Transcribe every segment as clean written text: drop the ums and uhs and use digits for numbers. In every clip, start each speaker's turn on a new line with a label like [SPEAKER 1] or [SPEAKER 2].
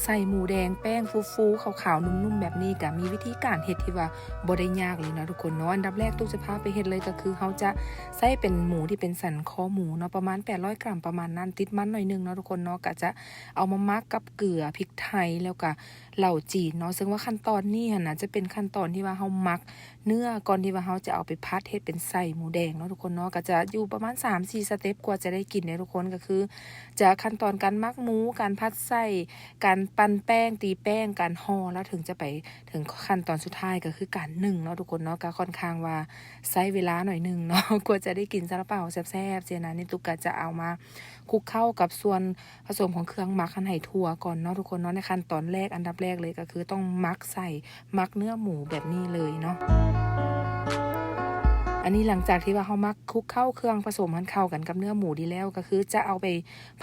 [SPEAKER 1] ใส่หมูแดงแป้งฟูๆขาวๆนุ่มๆแบบนี้ก็มีวิธีการเฮ็ดที่ว่าบ่ได้ยากเลยนะทุกคนเนาะอันดับแรกตุ๊กจะพาไปเฮ็ดเลยก็คือเขาจะใส่เป็นหมูที่เป็นสันคอหมูเนาะประมาณ800 กรัมประมาณนั้นติดมันหน่อยนึงเนาะทุกคนเนาะก็จะเอามามักกับเกลือพริกไทยแล้วก็เหล่าจีนเนาะซึ่งว่าขั้นตอนนี้น่ะจะเป็นขั้นตอนที่ว่าเฮามักเนื้อก่อนที่ว่าเฮาจะเอาไปพัดเฮ็ดเป็นไส้หมูแดงเนาะทุกคนเนาะก็จะอยู่ประมาณ 3-4 สเต็ปกว่าจะได้กินเนี่ยทุกคนก็คือจะขั้นตอนการมักหมูการพัดไส้การปั้นแป้งตีแป้งการห่อแล้วถึงจะไปถึงขั้นตอนสุดท้ายก็คือการนึ่งเนาะทุกคนเนาะก็ค่อนข้างว่าใช้เวลาหน่อยนึงเนาะกว่าจะได้กินซาลาเปาแซ่บๆเสียนะนี่ตุ๊กก็จะเอามาคลุกเข้ากับส่วนผสมของเครื่องหมักหั่นให้ทั่วก่อนเนาะทุกคนเนาะในขั้นตอนแรกอันดับแรกเลยก็คือต้องมักเนื้อหมูแบบนี้เลยเนาะอันนี้หลังจากที่ว่าเขามักคลุกเข้าเครื่องผสมมันเข้ากันกับเนื้อหมูดีแล้วก็คือจะเอาไป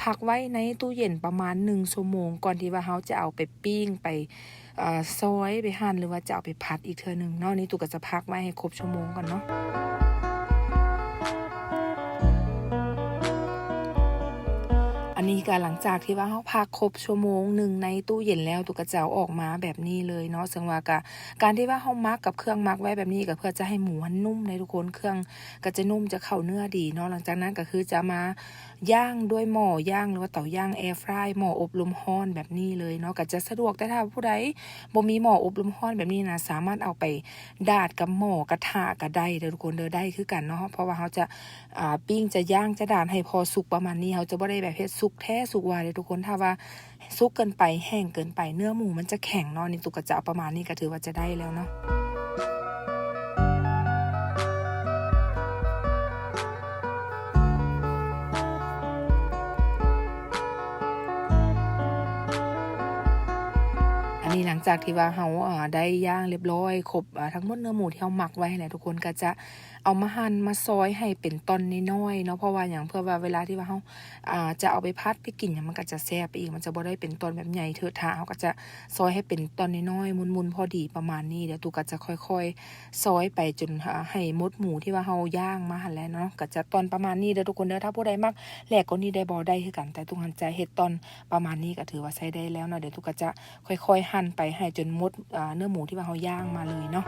[SPEAKER 1] พักไว้ในตู้เย็นประมาณ1 ชั่วโมงก่อนที่ว่าเขาจะเอาไปปิ้งไปซอยไปหั่นหรือว่าจะเอาไปผัดอีกเทื่อนึงเนาะนี่ตุ๊กก็จะพักไว้ให้ครบชั่วโมงก่อนเนาะอันนี้ก็หลังจากที่ว่าเขาพักครบชั่วโมงหนึ่งในตู้เย็นแล้วตุ๊กก็จะเอาออกมาแบบนี้เลยเนาะซึ่งว่าการที่ว่าเขามักกับเครื่องมักไว้แบบนี้ก็เพื่อจะให้หมูมันนุ่มในทุกคนเครื่องก็จะนุ่มจะเข้าเนื้อดีเนาะหลังจากนั้นก็คือจะมาย่างด้วยหม้อย่างหรือว่าเตาย่างแอร์ฟรายหม้ออบลมร้อนแบบนี้เลยเนาะก็จะสะดวกแต่ถ้าผู้ใดบ่มีหม้ออบลมร้อนแบบนี้นะสามารถเอาไปดาดกับหม้อกระทะก็ได้เด้อทุกคนเด้อได้คือกันเนาะเพราะว่าเขาจะปิ้งจะย่างจะดาดให้พอสุกประมาณนี้เขาจะบ่ได้แบบเฮ็ดสุกแท้สุกว่าเลยทุกคนถ้าว่าสุกเกินไปแห้งเกินไปเนื้อหมูมันจะแข็งเนาะนี่ตุ๊กก็จะเอาประมาณนี้ก็ถือว่าจะได้แล้วเนาะอันนี้หลังจากที่ว่าเขาได้ย่างเรียบร้อยครบทั้งหมดเนื้อหมูที่เขาหมักไว้แหละทุกคนก็จะเอามาหั่นมาซอยให้เป็นตอนน้อยๆเนาะเพราะว่าอย่างเพื่อว่าเวลาที่ว่าเขาจะเอาไปพัดไปกินมันก็จะแซ่บไปอีกมันจะบ่ได้เป็นตอนแบบใหญ่เถอะทะเขาก็จะซอยให้เป็นตอนน้อยๆมุนๆพอดีประมาณนี้เดี๋ยวตูก็จะค่อยๆซอยไปจนให้หมดหมูที่ว่าเขาย่างมาหั่นแล้วเนาะก็จะตอนประมาณนี้เด้อทุกคนเด้อถ้าผู้ใดมักแหลกกว่านี้ได้บ่ได้คือกันแต่ตุกหันใจเฮ็ดตอนประมาณนี้ก็ถือว่าใช้ได้แล้วเนาะเดี๋ยวตุกก็จะค่อยๆหั่นไปให้จนหมดเนื้อหมูที่ว่าเขาย่างมาเลยเนาะ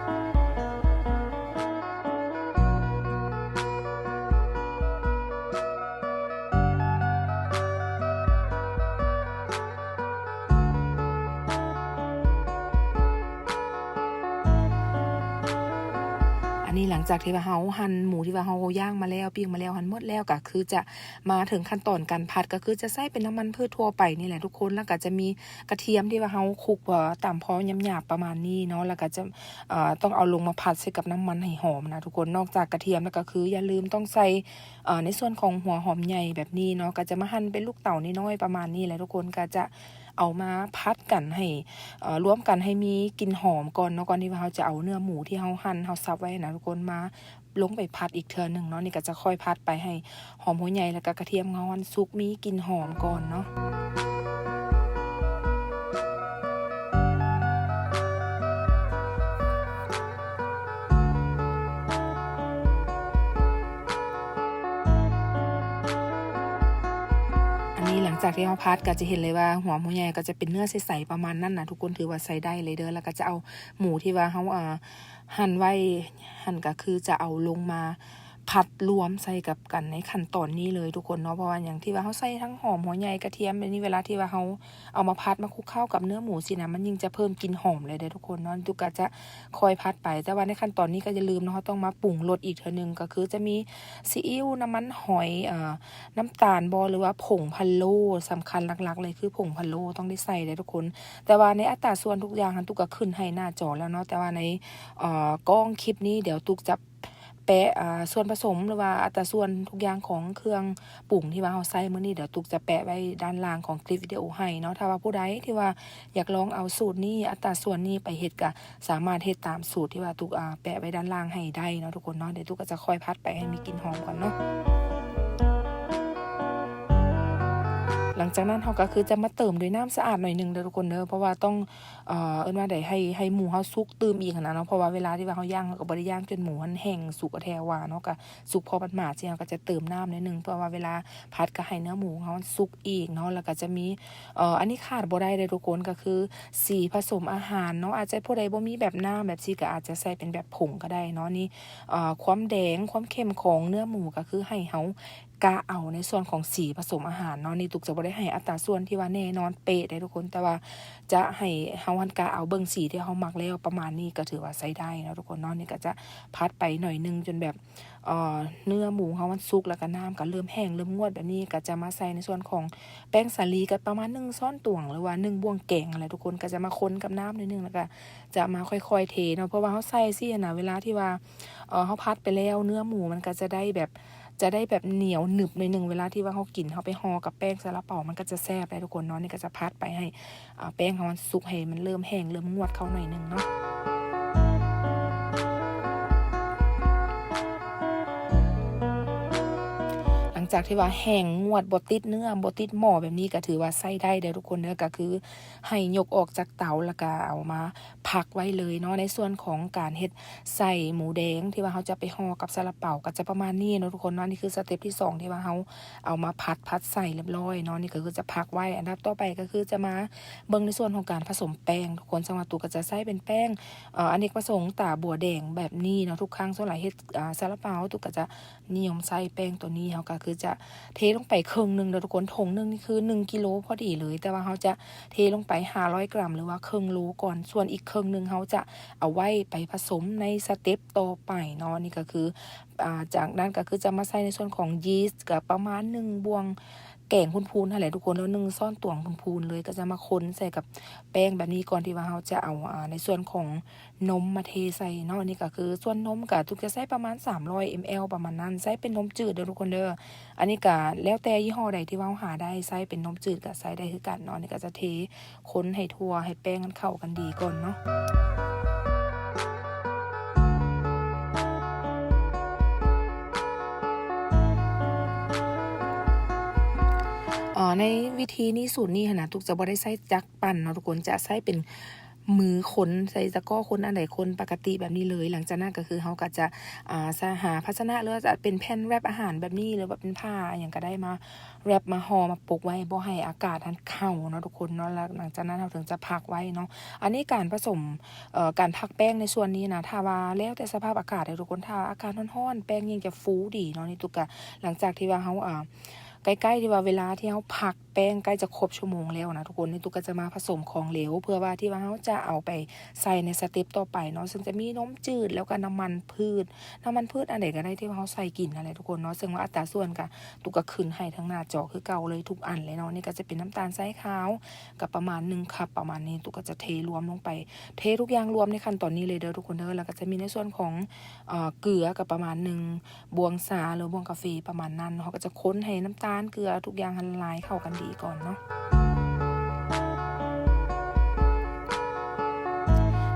[SPEAKER 1] อันนี้หลังจากที่ว่าเฮาหั่นหมูที่ว่าเฮาย่างมาแล้วปิ้งมาแล้วหั่นหมดแล้วก็คือจะมาถึงขั้นตอนการผัดก็คือจะใส่เป็นน้ำมันพืชทั่วไปนี่แหละทุกคนแล้วก็จะมีกระเทียมที่ว่าเฮาคลุกตามพอหยาบๆประมาณนี้เนาะแล้วก็จะต้องเอาลงมาผัดใส่กับน้ำมันให้หอมนะทุกคนนอกจากกระเทียมแล้วก็คืออย่าลืมต้องใส่ในส่วนของหัวหอมใหญ่แบบนี้เนาะก็จะมาหั่นเป็นลูกเต๋าน้อยๆประมาณนี้แหละทุกคนก็จะเอามาพัดกันให้รวมกันให้มีกลิ่นหอมก่อนเนาะก่อนที่ว่าเราจะเอาเนื้อหมูที่เราหั่นเราสับไว้นะทุกคนมาลงไปพัดอีกเทื่อนึงเนาะนี่ก็จะค่อยพัดไปให้หอมหัวใหญ่แล้วก็กระเทียมงอนสุกมีกลิ่นหอมก่อนเนาะหลังจากที่เราพัดก็จะเห็นเลยว่าหัวหมูใหญ่ก็จะเป็นเนื้อใสๆประมาณนั้นนะทุกคนถือว่าใส่ได้เลยเด้อแล้วก็จะเอาหมูที่ว่าเขาหั่นไว้หั่นก็คือจะเอาลงมาผัดรวมใส่กับกันในขั้นตอนนี้เลยทุกคนเนาะเพราะว่าอย่างที่ว่าเขาใส่ทั้งหอมหัวใหญ่กระเทียมอันนี้เวลาที่ว่าเขาเอามาพัดมาคลุกเข้ากับเนื้อหมูสินะมันยิ่งจะเพิ่มกลิ่นหอมเลยเด้อทุกคนเนาะทุกก็จะคอยพัดไปแต่ว่าในขั้นตอนนี้ก็อย่าลืมเนาะต้องมาปรุงรสอีกเทื่อนึงก็คือจะมีซีอิ๊วน้ำมันหอยน้ำตาลหรือว่าผงพะโล้สำคัญหลักๆเลยคือผงพะโล้ต้องได้ใส่เลยทุกคนแต่ว่าในอัตราส่วนทุกอย่างตุกก็ขึ้นให้หน้าจอแล้วเนาะแต่ว่าในกล้องคลิปนี้เดี๋ยวตุกจะแปะส่วนผสมหรือว่าอัตราส่วนทุกอย่างของเครื่องปรุงที่ว่าเราใส่มื้อนี้เดี๋ยวตุกจะแปะไว้ด้านล่างของคลิปวิดีโอให้เนาะถ้าว่าผู้ใดที่ว่าอยากลองเอาสูตรนี้อัตราส่วนนี้ไปเฮ็ดก็สามารถเฮ็ดตามสูตรที่ว่าตุกแปะไว้ด้านล่างให้ได้เนาะทุกคนเนาะเดี๋ยวตุกก็จะค่อยพัดไปให้มีกลิ่นหอมก่อนเนาะ หลังจากนั้นเราก็คือจะมาเติมด้วยน้ำสะอาดหน่อยนึงเด้อทุกคนเด้อเพราะว่าต้องเอิ้นว่าได้ให้หมูเราสุกตื่มอีกหั้นนะเนาะเพราะว่าเวลาที่ว่าเราย่างเราก็บ่ได้ย่างจนหมูมันแห้งสุกแท้ว่าเนาะก็สุกพอประมาณสิเราก็จะเติมน้ำหน่อยนึงเพราะว่าเวลาผัดก็ให้เนื้อหมูเราสุกอีกเนาะแล้วก็จะมีอันนี้ขาดบ่ได้เลยทุกคนก็คือสีผสมอาหารเนาะอาจจะผู้ใดบ่มีแบบน้ำแบบสิก็อาจจะใส่เป็นแบบผงก็ได้เนาะนี่ความแดงความเข้มของเนื้อหมูก็คือให้เรากะเอาในส่วนของสีผสมอาหารเนาะนี่ตุกจะบ่ได้ให้อัตราส่วนที่ว่าแน่นอนเป๊ะได้ทุกคนแต่ว่าจะให้เฮาหันกะเอาเบิ่งสีที่เฮามักแล้วประมาณนี้ก็ถือว่าใช้ได้นะทุกคนเนาะนี่ก็จะพัดไปหน่อยนึงจนแบบเนื้อหมูเฮามันสุกแล้วก็น้ำก็เริ่มแห้งเริ่มงวดแบบนี้ก็จะมาใส่ในส่วนของแป้งสาลีก็ประมาณ1ช้อนตวงหรือว่า1บ้วงแกงอะไรทุกคนก็จะมาคนกับน้ำนิดนึงแล้วก็จะมาค่อยๆเทเนาะเพราะว่าเฮาใส่สินะเวลาที่ว่าเฮาพัดไปแล้วเนื้อหมูมันก็จะได้แบบเหนียวหนึบหน่อยนึงเวลาที่ว่าเฮากินเฮาไปห่อกับแป้งซาลาเปามันก็จะแซ่บได้ทุกคนเนาะนี่ก็จะพัดไปให้แป้งของมันสุกให้มันเริ่มแห้งเริ่มงวดเข้าหน่อยนึงเนาะ หลังจากที่ว่าแห้งงวดบ่ติดเนื้อบ่ติดหม้อแบบนี้ก็ถือว่าใช้ได้เด้อทุกคนเด้อก็คือให้ยกออกจากเตาแล้วก็เอามาพักไว้เลยเนาะในส่วนของการเฮ็ดใส่หมูแดงที่ว่าเราจะไปห่อกับซาลาเปาก็จะประมาณนี้เนาะทุกคนเนาะนี่คือสเต็ปที่2ที่ว่าเราเอามาพัดใส่เรียบร้อยเนาะนี่ก็คือจะพักไว้อันดับต่อไปก็คือจะมาเบิ่งในส่วนของการผสมแป้งทุกคนสำหรับตัวก็จะใช้เป็นแป้งอเนกประสงค์ตาบัวแดงแบบนี้เนาะทุกครั้งส่วนหลายเฮ็ดซาลาเปาตัวก็จะนิยมใช้แป้งตัวนี้เฮาก็คือจะเทลงไปครึ่งนึงเด้อทุกคนถุงนึงนี่คือ1กิโลพอดีเลยแต่ว่าเฮาจะเทลงไป500กรัมหรือว่าครึ่งโลก่อนส่วนอีกครึ่งนึงเฮาจะเอาไว้ไปผสมในสเต็ปต่อไปเนาะนี่ก็คือจากนั้นก็คือจะมาใส่ในส่วนของยีสต์ก็ประมาณ1บ้วงแกงพูนๆนั่นแหละทุกคนแล้ว1ช้อนตวงพูนๆเลยก็จะมาคนใส่กับแป้งแบบนี้ก่อนที่ว่าเฮาจะเอาในส่วนของนมมาเทใส่เนาะนี่ก็คือส่วนนมก็ทุกจะใส่ประมาณ300 ml ประมาณนั้นใส่เป็นนมจืดเด้อทุกคนเด้ออันนี้ก็แล้วแต่ยี่ห้อใดที่ว่าหาได้ใส่เป็นนมจืดก็ใส่ได้คือกันเนาะนี่ก็จะเทคนให้ทั่วให้แป้งมันเข้ากันดีก่อนเนาะ ในวิธีนี้สูตรนี้หั้นน่ะตุกจะบ่ได้ใช้จักรปั้นเนาะทุกคนจะใช้เป็นมือคนใช้ตะกร้อคนอันใดคนปกติแบบนี้เลยหลังจากนั้นก็คือเฮาก็จะหาภาชนะหรือว่าจะเป็นแผ่นแรปอาหารแบบนี้หรือว่าเป็นผ้าอิหยังก็ได้มาแรปมาห่อมาปกไว้บ่ให้อากาศมันเข้าเนาะทุกคนเนาะแล้วหลังจากนั้นเราถึงจะพักไว้เนาะอันนี้การผสมการพักแป้งในส่วนนี้นะถ้าว่าแล้วแต่สภาพอากาศเด้อทุกคนถ้าอากาศร้อนๆแป้งยิ่งจะฟูดีเนาะนี่ตุกก็หลังจากที่ว่าเฮาใกล้ๆที่ว่าเวลาที่เราพักแป้งใกล้จะครบชั่วโมงแล้วนะทุกคนนี่ตุกก็จะมาผสมของเหลวเพื่อว่าที่ว่าเราจะเอาไปใส่ในสเต็ปต่อไปเนาะซึ่งจะมีนมจืดแล้วก็น้ำมันพืชอันใดก็ได้ที่ว่าเราใส่กินอะไรทุกคนเนาะซึ่งว่าอัตราส่วนก็ตุกก็ขึ้นให้ทั้งหน้าจอคือเก่าเลยทุกอันเลยเนาะนี่ก็จะเป็นน้ำตาลทรายขาวกับประมาณ1คัพประมาณนี้ตุกก็จะเทรวมลงไปเททุกอย่างรวมในขั้นตอนนี้เลยเด้อทุกคนเด้อแล้วก็จะมีในส่วนของเกลือกับประมาณ1บวงสาหรือบวงกาแฟประมาณนั้นเขาก็จะค้นให้น้ำตาลเกลือทุกอย่างละลายเข้ากันดีก่อนเนาะ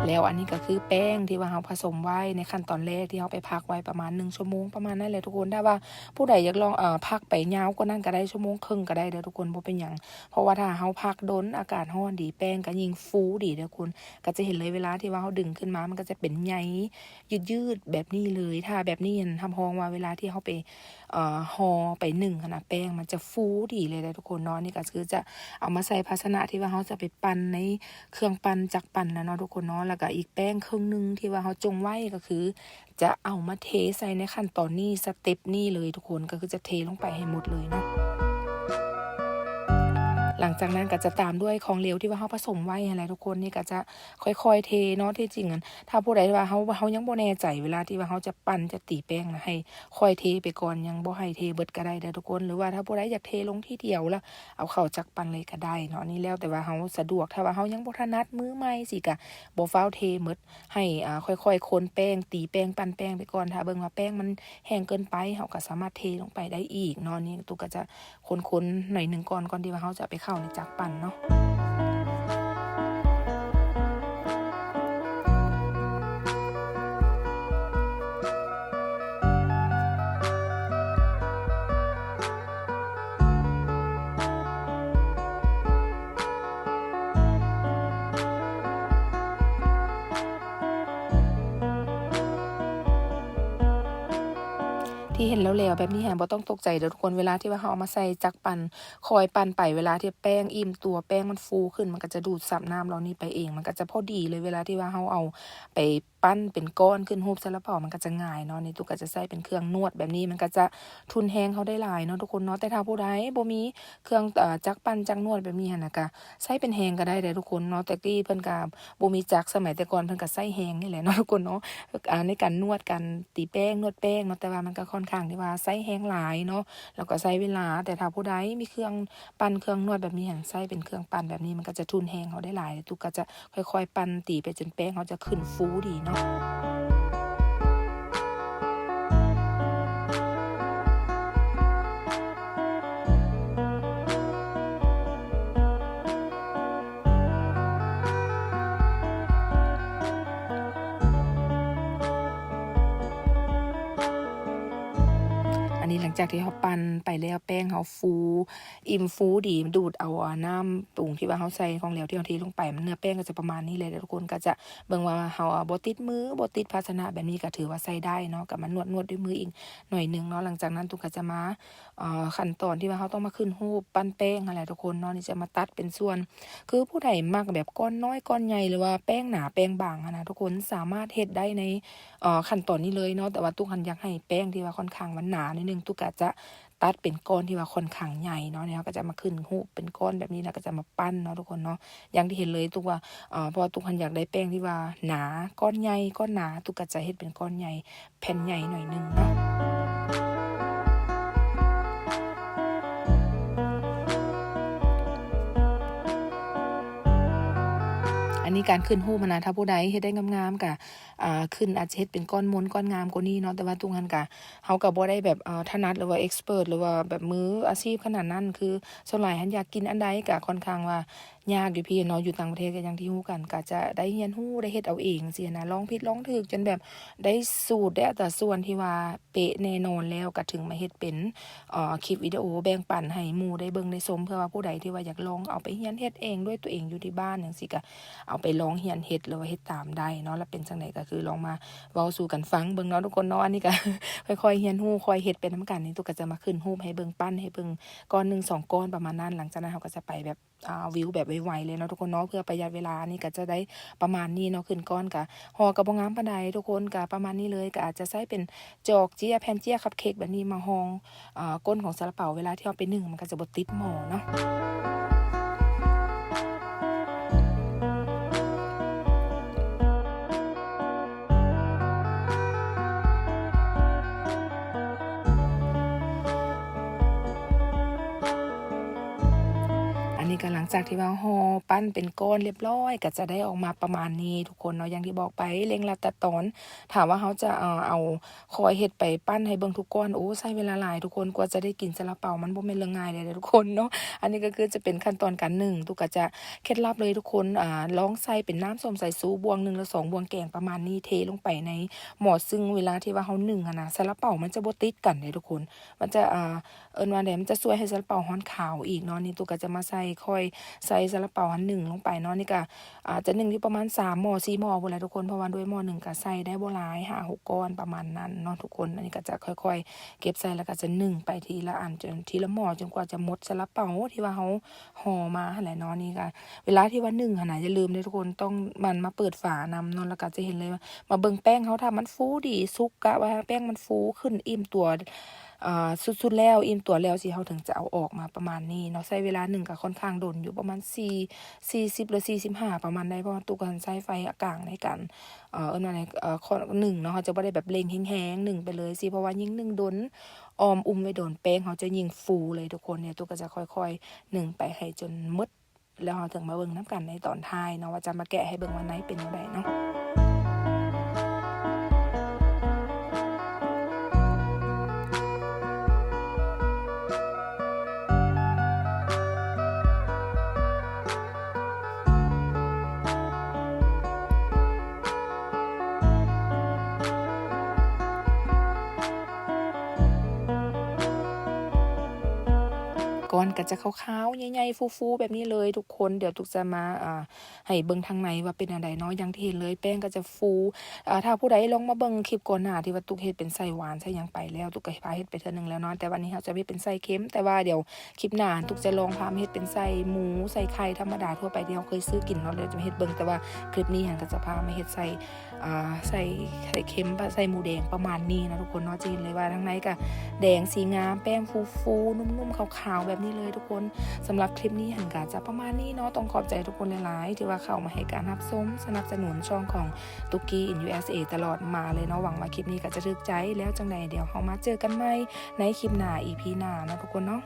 [SPEAKER 1] แล้วอันนี้ก็คือแป้งที่ว่าเราผสมไว้ในขั้นตอนแรกที่เราไปพักไว้ประมาณ1ชั่วโมงประมาณนั้นแหละทุกคนถ้าว่าผู้ใดอยากลองพักไปยาวกว่านั้นก็ได้1.5 ชั่วโมงก็ได้เด้อทุกคนบ่เป็นหยังเพราะว่าถ้าเราพักโดนอากาศร้อนดีแป้งก็ยิ่งฟูดีเด้อคุณก็จะเห็นเลยเวลาที่ว่าเราดึงขึ้นมามันก็จะเป็นใยยืดๆแบบนี้เลยถ้าแบบนี้ทำฮ้องว่าเวลาที่เราไปห่อไปนึ่งแป้งมันจะฟูดีเลยเด้อทุกคนเนาะนี่ก็คือจะเอามาใส่ภาชนะที่ว่าเราจะไปปั่นในเครื่องปั่นจักรปั่นแล้วเนาะทุกคนเนาะแล้วก็อีกแป้งครึ่งนึงที่ว่าเราจงไว้ก็คือจะเอามาเทใส่ในขั้นตอนนี้สเต็ปนี้เลยทุกคนก็คือจะเทลงไปให้หมดเลยเนาะหลังจากนั้นก็จะตามด้วยของเหลวที่ว่าเราผสมไว้อะไรทุกคนนี่ก็จะค่อยๆเทเนาะที่จริงถ้าผู้ใดว่าเขายังบ่แน่ใจเวลาที่ว่าเขาจะปั่นจะตีแป้งนะให้ค่อยเทไปก่อนยังบ่ให้เทเบิดก็ได้เด้อทุกคนหรือว่าถ้าผู้ใดอยากเทลงที่เดียวแล้วเอาเข้าจักรปั่นเลยก็ได้เนาะนี่แล้วแต่ว่าเขาสะดวกถ้าว่าเขายังบ่ถนัดมือใหม่สิก็บ่ฟ้าวเทหมดให้ค่อยๆคนแป้งตีแป้งปั่นแป้งไปก่อนถ้าเบิ่งว่าแป้งมันแห้งเกินไปเขาก็สามารถเทลงไปได้อีกเนาะนี่ตุ๊กก็จะคนๆหน่อยนึงก่อนที่ว่าเขาจะไปเข้าในจักรปั่นเนาะ ที่เห็นแล้วแบบนี้บ่ต้องตกใจเด้อทุกคนเวลาที่ว่าเฮาเอามาใส่จักปั่นคอยปั่นไปเวลาที่แป้งอิ่มตัวแป้งมันฟูขึ้นมันก็จะดูดซับน้ำเหล่านี้ไปเองมันก็จะพอดีเลยเวลาที่ว่าเฮาเอาไปปั้นเป็นก้อนขึ้นรูปซาลาเปามันก็จะง่ายเนาะนี่ตุกก็จะใส่เป็นเครื่องนวดแบบนี้มันก็จะทุนแฮงเขาได้หลายเนาะทุกคนเนาะแต่ถ้าผู้ใดบ่มีเครื่องจักปั่นจักนวดแบบนี้หั่นน่ะก็ใช้เป็นแฮงก็ได้เด้อทุกคนเนาะแต่กี้เพิ่นก็บ่มีจักสมัยแต่ก่อนเพิ่นก็ใช้แฮงนี่แหละเนาะทุกคนเนาะในการนวดกันตีแป้งนวดแป้งเนาะแต่ว่ามันก็ค่อนข้างที่ว่าใช้แฮงหลายเนาะแล้วก็ใช้เวลาแต่ถ้าผู้ใดมีเครื่องปั่นเครื่องนวดแบบนี้หั่นใช้เป็นเครื่องปั่นแบบนี้มันก็จะทุนแฮงเขาได้หลายตุกก็จะค่อยๆปั่นตีไปจนแป้งเขาจะขึ้นฟูดีเนาะอันนี้หลังจากที่เขาปั่นไปแล้วแป้งเขาฟูอิ่มฟูดีดูดเอาน้ำปรุงที่ว่าเขาใส่ของเหลวที่เขาเทลงไปมันเนื้อแป้งก็จะประมาณนี้เลยทุกคนก็จะเบิ่งว่าเขาบ่ติดมือบ่ติดภาชนะแบบนี้ก็ถือว่าใส่ได้เนาะก็มานวดด้วยมืออีกหน่อยนึงเนาะหลังจากนั้นตุกก็จะมาขั้นตอนที่ว่าเขาต้องมาขึ้นรูปปั้นแป้งอะไรทุกคนเนาะนี่จะมาตัดเป็นส่วนคือผู้ใดมักแบบก้อนน้อยก้อนใหญ่หรือว่าแป้งหนาแป้งบางนะทุกคนสามารถเฮ็ดได้ในขั้นตอนนี้เลยเนาะแต่ว่าตุกอยากให้แป้งที่ว่าค่อนข้างมันหนานิดนึงตุกก็จะตัดเป็นก้อนที่ว่าค่อนข้างใหญ่เนาะเนี่ยก็จะมาขึ้นรูปเป็นก้อนแบบนี้แล้วก็จะมาปั้นเนาะทุกคนเนาะอย่างที่เห็นเลยตุกว่าพอตุกอยากได้แป้งที่ว่าหนาก้อนใหญ่ก้อนหนาตุกก็จะเฮ็ดเป็นก้อนใหญ่แผ่นใหญ่หน่อยนึงเนาะอันนี้การขึ้นรูปนะถ้าผู้ใดเฮ็ดได้งามๆก็ขึ้นอาจจะเฮ็ดเป็นก้อนม้วนก้อนงามกว่านี้เนาะแต่ว่าตุกหันก็เฮาก็บ่ได้แบบถนัดหรือว่าเอ็กซ์เพิร์ตหรือว่าแบบมืออาชีพขนาดนั้นคือส่วนหลายหันอยากกินอันใดก็ค่อนข้างว่ายากอยู่พี่เนาะอยู่ต่างประเทศก็อย่างที่รู้กันก็จะได้เรียนรู้ได้เฮ็ดเอาเองจังซี่นะลองผิดลองถูกจนแบบได้สูตรได้อัตราส่วนที่ว่าเป๊ะแน่นอนแล้วก็ถึงมาเฮ็ดเป็นคลิปวิดีโอแบ่งปันให้หมู่ได้เบิ่งได้ชมเพื่อว่าผู้ใดที่ว่าอยากลองเอาไปเรียนเฮ็ดเองด้วยตัวเองอยู่ที่บ้านจังซี่ก็เอาไปลองเรียนเฮ็ดหรือว่าเฮ็ดตามได้เนาะแล้วเป็นจังได๋ก็คือลองมาเว้าสู่กันฟังเบิ่งเนาะทุกคนเนาะอันนี้ก็ ค่อยๆเรียนรู้ค่อยเฮ็ดไปนำกันนี่ตุกก็จะมาขึ้นรูปให้เบิ่งปั้นให้เบิ่งก้อน1 2ก้อนประมาณนั้นหลังจากนั้นเราก็จะไปแบบวิวแบบไวๆเลยเนาะทุกคนเนาะเพื่อประหยัดเวลานี่ก็จะได้ประมาณนี้เนาะขึ้นก้อนก็ห่อก็บ่งามปานใดทุกคนก็ประมาณนี้เลยก็อาจจะใช้เป็นจอกเจี้ยแผ่นเจี้ยคัพเค้กแบบนี้มาห่อก้นของซาลาเปาเวลาที่เอาไปนึ่งมันก็จะบ่ติดหม้อเนาะ อันนี้ก็หลังจากที่ว่าห่อปั้นเป็นก้อนเรียบร้อยก็จะได้ออกมาประมาณนี้ทุกคนเนาะอย่างที่บอกไปเร่งรัดตัดตอนถามว่าเขาจะเอาคอยเฮ็ดไปปั้นให้เบิ่งทุกก้อนโอ้ใช้เวลาหลายทุกคนกว่าจะได้กินซาลาเปามันบ่แม่นเรื่องง่ายเลยทุกคนเนาะอันนี้ก็คือจะเป็นขั้นตอนการนึ่งตุกก็จะเคล็ดลับเลยทุกคนลองใส่เป็นน้ำส้มสายชูบวง1หรือ2บวงแกงประมาณนี้เทลงไปในหม้อซึ่งเวลาที่ว่าเฮานึ่งนะซาลาเปามันจะบ่ติดกันเด้ทุกคนมันจะเอิ้นว่าไดมันจะช่วยให้ซาลาเปาฮ้อนขาวอีกเนาะนี่ตุกก็จะมาค่อยใส่ซาลาเปาอัน1ลงไปเนาะนี่ก็อาจจะนึ่งอยู่ประมาณ3หม้อ4หม้อพุ่นแหละทุกคนเพราะว่าด้วยหม้อ1ก็ใส่ได้บ่หลาย5-6ก้อนประมาณนั้นเนาะทุกคนอันนี้ก็จะค่อยๆเก็บใส่แล้วก็จะนึ่งไปทีละอันจนทีละหม้อจนกว่าจะหมดซาลาเปาที่ว่าเฮาห่อมาหั่นแหละเนาะนี่ก็เวลาที่ว่านึ่งหั่นน่ะอย่าลืมเด้อทุกคนต้องมันมาเปิดฝานำเนาะแล้วก็จะเห็นเลยว่ามาเบิ่งแป้งเฮาถ้ามันฟูดีสุกกะว่าแป้งมันฟูขึ้นอิ่มตัวสุดๆแล้วอิ่มตัวแล้วสิเฮาถึงจะเอาออกมาประมาณนี้เนาะใช้เวลานึ่งก็ค่อนข้างโดนอยู่ประมาณ40หรือ45ประมาณได้เพราะว่าตุกก็ใช้ไฟกลางในการเอิ้นว่าไดนึ่งเนาะเขาจะบ่ได้แบบเร่งแรงๆนึ่งไปเลยสิเพราะว่ายิ่งนึ่งโดนอุ้มไว้โดนแป้งเขาจะยิ่งฟูเลยทุกคนเนี่ยตุกก็จะค่อยๆนึ่งไปให้จนหมดแล้วเราถึงมาเบิ่งนำกันในตอนท้ายเนาะว่าจะมาแกะให้เบิ่งว่าไหนเป็นจั่งใดเนาะก ก็จะขาวๆใหญ่ๆฟูๆแบบนี้เลยทุกคนเดี๋ยวตุกจะมาให้เบิ่งทางในว่าเป็นอะไรเนาะอย่างที่เห็นเลยแป้งก็จะฟูถ้าผู้ใดลองมาเบิ่งคลิปก่อนหน้าที่ว่าตุกเฮ็ดเป็นไส้หวานไส้หยังไปแล้วตุกก็พาเฮ็ดไปเทื่อนึงแล้วเนาะแต่วันนี้เราจะเฮ็ดเป็นไส้เค็มแต่ว่าเดี๋ยวคลิปหน้าตุกจะลองพามาเฮ็ดเป็นไส้หมูใส่ไข่ธรรมดาทั่วไปที่เราเคยซื้อกินเนาะเดี๋ยวจะมาเฮ็ดเบิ่งแต่ว่าคลิปนี้หันก็จะพามาเฮ็ดใส่ไส้ไข่เค็มใส่หมูแดงประมาณนี้นะทุกคนเนาะจะเห็นเลยว่าทั้งในก็แดงสีงามแป้งฟูๆนุ่มๆขาวๆแบบนี้เลยทุกคนสำหรับคลิปนี้หันก็จะประมาณนี้เนาะต้องขอบใจทุกคนหลายๆที่ว่าเข้ามาให้การรับชมสนับสนุนช่องของตุกกี้ in USA ตลอดมาเลยเนาะหวังว่าคลิปนี้ก็จะถูกใจแล้วจังใดเดี๋ยวเฮามาเจอกันใหม่ในคลิปหน้า EP หน้านะทุกคนเนาะ